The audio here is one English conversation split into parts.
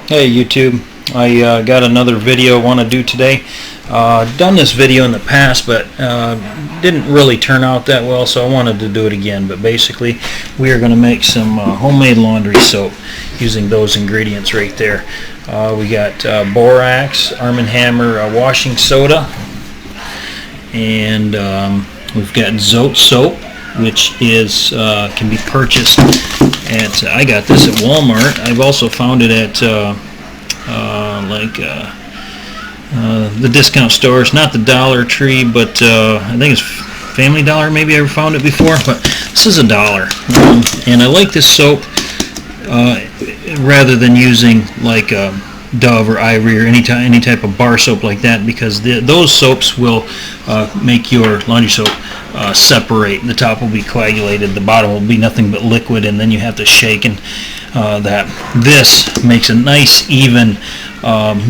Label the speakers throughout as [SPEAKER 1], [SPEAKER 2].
[SPEAKER 1] Hey YouTube, I got another video I want to do today. Done this video in the past, but didn't really turn out that well, so I wanted to do it again. But basically, we are going to make some homemade laundry soap using those ingredients right there. We got borax, Arm & Hammer washing soda, and we've got Zote soap, which is can be purchased at, I got this at Walmart. I've also found it at the discount stores, not the Dollar Tree, but I think it's Family Dollar. Maybe I ever found it before, but this is $1. And I like this soap rather than using like Dove or Ivory or any type of bar soap like that, because those soaps will make your laundry soap separate. The top will be coagulated, the bottom will be nothing but liquid, and then you have to shake and that. This makes a nice even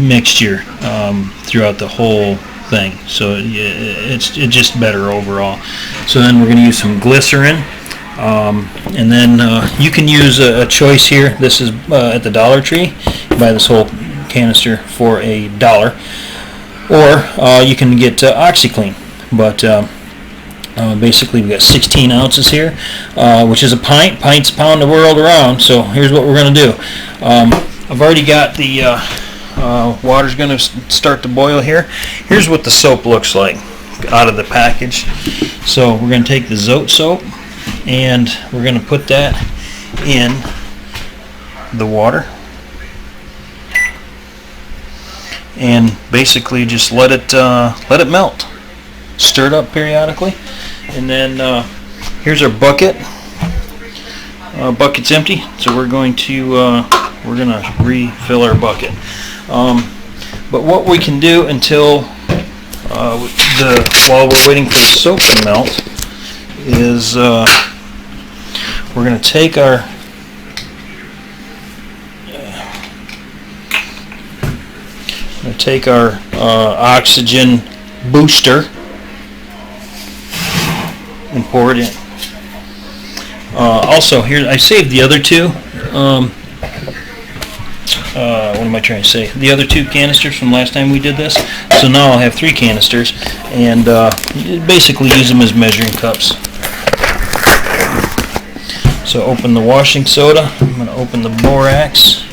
[SPEAKER 1] mixture throughout the whole thing, so it's just better overall. So then we're going to use some glycerin, and then you can use a choice here. This is at the Dollar Tree. You buy this whole canister for $1, or you can get OxyClean, but basically we got 16 ounces here, which is a pint. Pints pound the world around. So here's what we're going to do. I've already got the water's going to start to boil here. Here's what the soap looks like out of the package. So we're going to take the Zote soap and we're going to put that in the water and basically just let it melt. Stir it up periodically, and then here's our bucket. Bucket's empty, so we're going to refill our bucket. But what we can do until while we're waiting for the soap to melt is we're going to take our oxygen booster and pour it in. Also, here I saved the other two. What am I trying to say? The other two canisters from last time we did this. So now I'll have 3 canisters, and basically use them as measuring cups. So open the washing soda. I'm going to open the borax.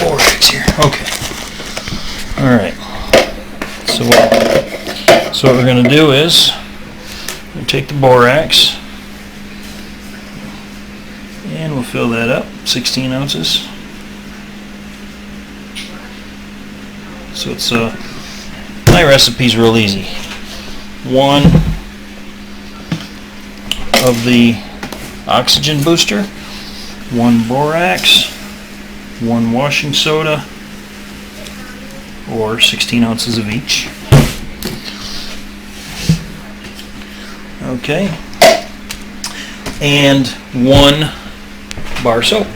[SPEAKER 1] Borax here. Okay. All right. So what we're going to do is we'll take the borax and we'll fill that up, 16 ounces. So it's my recipe's real easy. 1 of the oxygen booster, 1 borax, 1 washing soda, or 16 ounces of each. Okay, and 1 bar soap.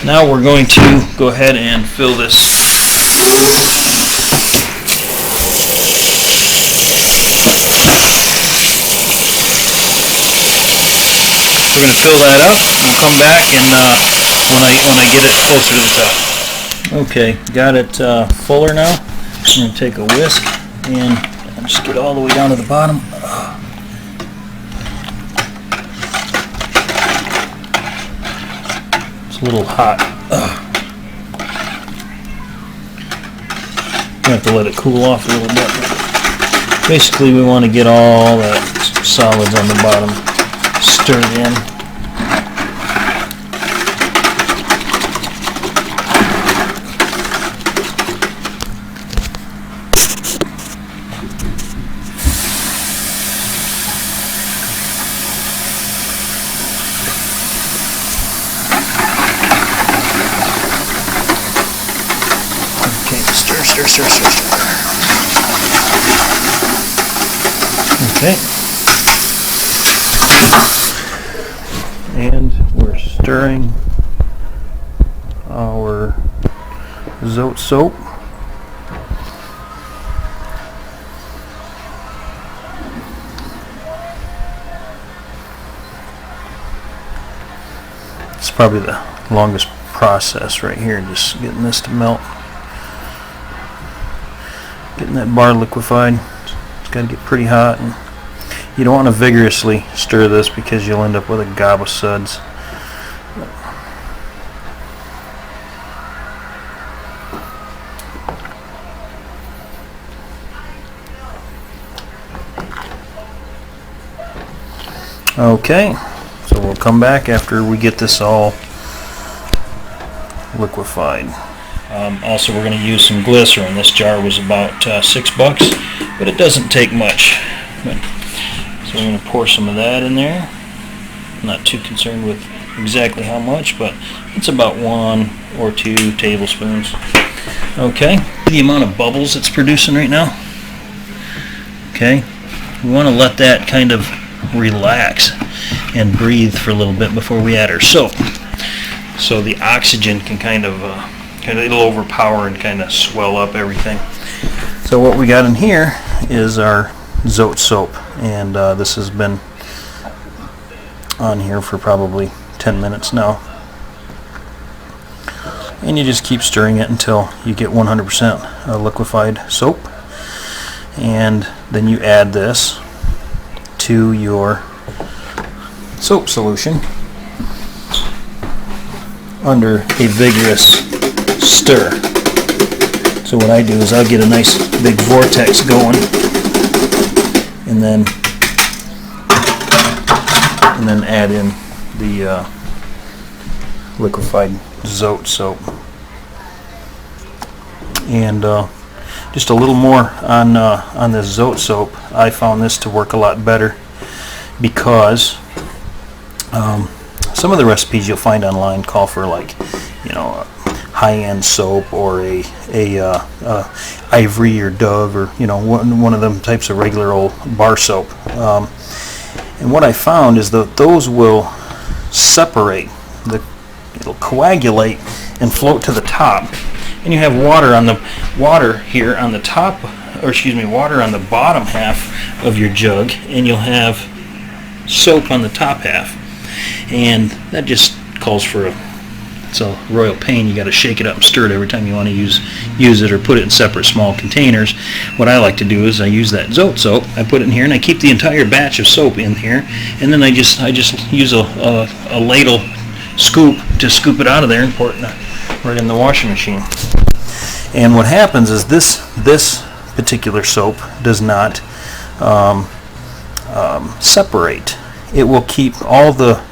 [SPEAKER 1] Now we're going to go ahead and fill this. We're going to fill that up. We'll come back and when I get it closer to the top. Okay, got it fuller now. I'm going to take a whisk and just get all the way down to the bottom. It's a little hot. You have to let it cool off a little bit. Basically, we want to get all that solids on the bottom stirred in. Stir. Okay. And we're stirring our Zote soap. probably the longest process right here, just getting this to melt, getting that bar liquefied. It's got to get pretty hot, and you don't want to vigorously stir this because you'll end up with a gob of suds. Okay, so we'll come back after we get this all liquefied. Also, we're going to use some glycerin. This jar was about $6, but it doesn't take much. So we're going to pour some of that in there. I'm not too concerned with exactly how much, but it's about 1 or 2 tablespoons. Okay, the amount of bubbles it's producing right now. Okay, we want to let that kind of relax and breathe for a little bit before we add our soap, so the oxygen can kind of it'll overpower and kind of swell up everything. So what we got in here is our Zote soap, and this has been on here for probably 10 minutes now, and you just keep stirring it until you get 100% liquefied soap, and then you add this to your soap solution under a vigorous stir. So what I do is I'll get a nice big vortex going, and then add in the liquefied Zote soap, and just a little more on this Zote soap. I found this to work a lot better because some of the recipes you'll find online call for, like, you know, high-end soap or a Ivory or Dove, or, you know, one of them types of regular old bar soap. And what I found is that those will separate. It'll coagulate and float to the top, and you have water here on the top, or excuse me, water on the bottom half of your jug, and you'll have soap on the top half, and that just calls for it's a royal pain. You got to shake it up and stir it every time you want to use it, or put it in separate small containers. What I like to do is I use that Zote soap, I put it in here, and I keep the entire batch of soap in here, and then I just use a ladle scoop to scoop it out of there and pour it right in the washing machine. And what happens is this particular soap does not separate. It will keep all the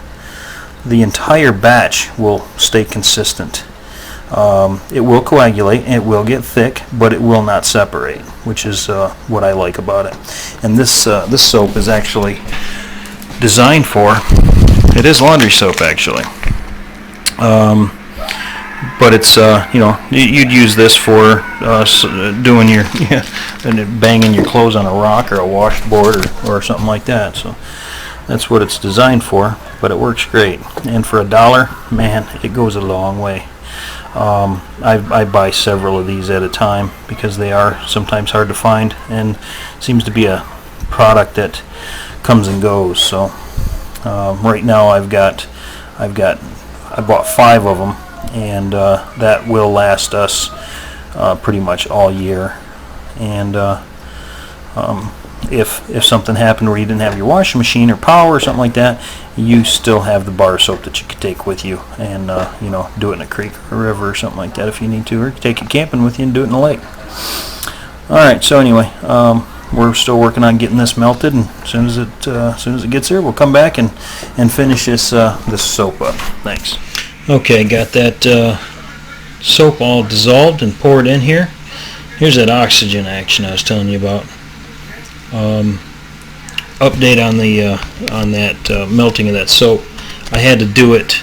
[SPEAKER 1] entire batch will stay consistent. It will coagulate, it will get thick, but it will not separate, which is what I like about it. And this soap is actually designed for, it is laundry soap actually, but it's you know, you'd use this for doing your banging your clothes on a rock or a washboard or something like that. So that's what it's designed for, but it works great. And for $1, man, it goes a long way. I buy several of these at a time because they are sometimes hard to find, and seems to be a product that comes and goes. So right now I bought 5 of them, and that will last us pretty much all year. And if something happened where you didn't have your washing machine or power or something like that, you still have the bar soap that you could take with you, and you know, do it in a creek or a river or something like that if you need to, or take it camping with you and do it in a lake. Alright, so anyway, we're still working on getting this melted, and as soon as it gets here, we'll come back and finish this soap up. Thanks. Okay, got that soap all dissolved and poured in here. Here's that oxygen action I was telling you about. Update on that melting of that soap. I had to do it.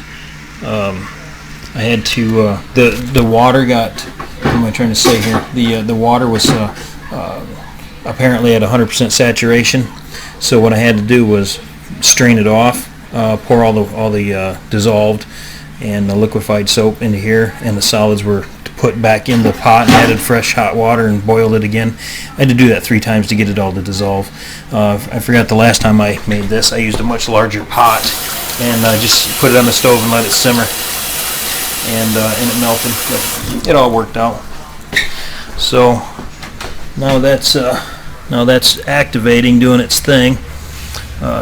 [SPEAKER 1] The water got. What am I trying to say here? The water was apparently at 100% saturation. So what I had to do was strain it off, pour all the dissolved and the liquefied soap into here, and the solids were put back in the pot and added fresh hot water and boiled it again. I had to do that 3 times to get it all to dissolve. I forgot the last time I made this. I used a much larger pot, and just put it on the stove and let it simmer, and it melted. But it all worked out. So now that's activating, doing its thing.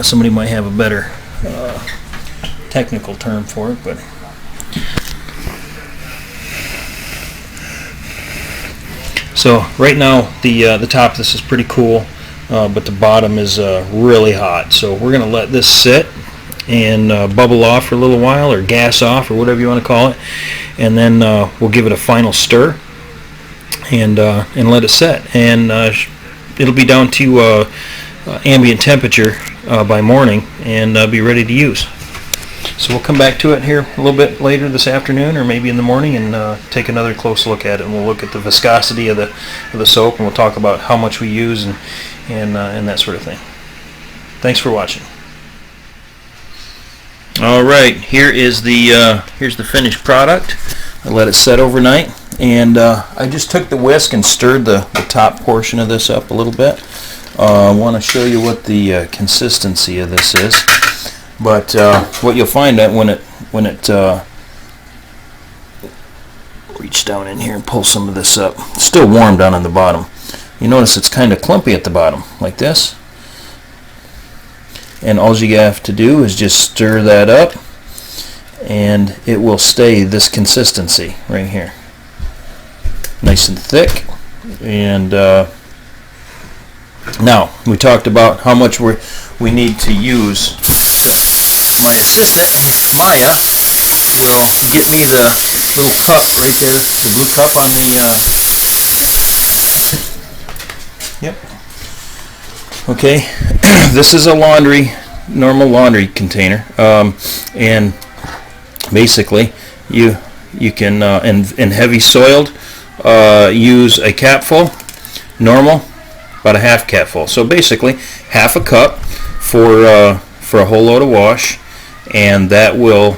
[SPEAKER 1] Somebody might have a better technical term for it, but so right now the top of this is pretty cool, but the bottom is really hot. So we're going to let this sit and bubble off for a little while, or gas off, or whatever you want to call it, and then we'll give it a final stir and let it set, and it'll be down to ambient temperature by morning, and be ready to use. So we'll come back to it here a little bit later this afternoon, or maybe in the morning, and take another close look at it. And we'll look at the viscosity of the soap, and we'll talk about how much we use and that sort of thing. Thanks for watching. All right, here's the finished product. I let it set overnight, and I just took the whisk and stirred the top portion of this up a little bit. I want to show you what the consistency of this is. But what you'll find that when it reach down in here and pull some of this up, it's still warm down on the bottom. You notice it's kind of clumpy at the bottom, like this. And all you have to do is just stir that up, and it will stay this consistency right here, nice and thick. And now we talked about how much we need to use. My assistant Maya will get me the little cup right there, the blue cup on the yep. Okay, this is a normal laundry container, and basically you can in heavy soiled use a capful, normal about a half capful. So basically half a cup for a whole load of wash, and that'll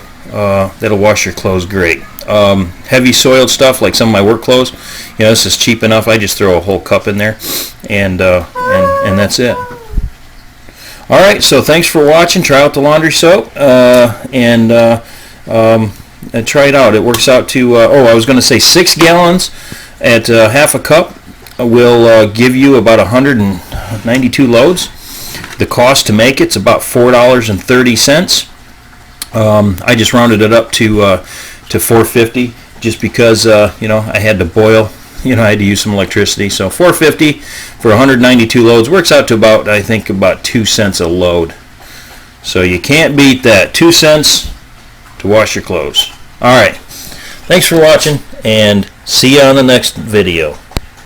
[SPEAKER 1] wash your clothes great. Heavy soiled stuff like some of my work clothes, this is cheap enough. I just throw a whole cup in there, and that's it. All right, so thanks for watching. Try out the laundry soap, and try it out. It works out to I was going to say 6 gallons at half a cup will give you about 192 loads. The cost to make it's about $4.30. I just rounded it up to $4.50 just because I had to boil. I had to use some electricity. So $4.50 for 192 loads works out to about, I think, about 2 cents a load. So you can't beat that. 2 cents to wash your clothes. All right. Thanks for watching, and see you on the next video.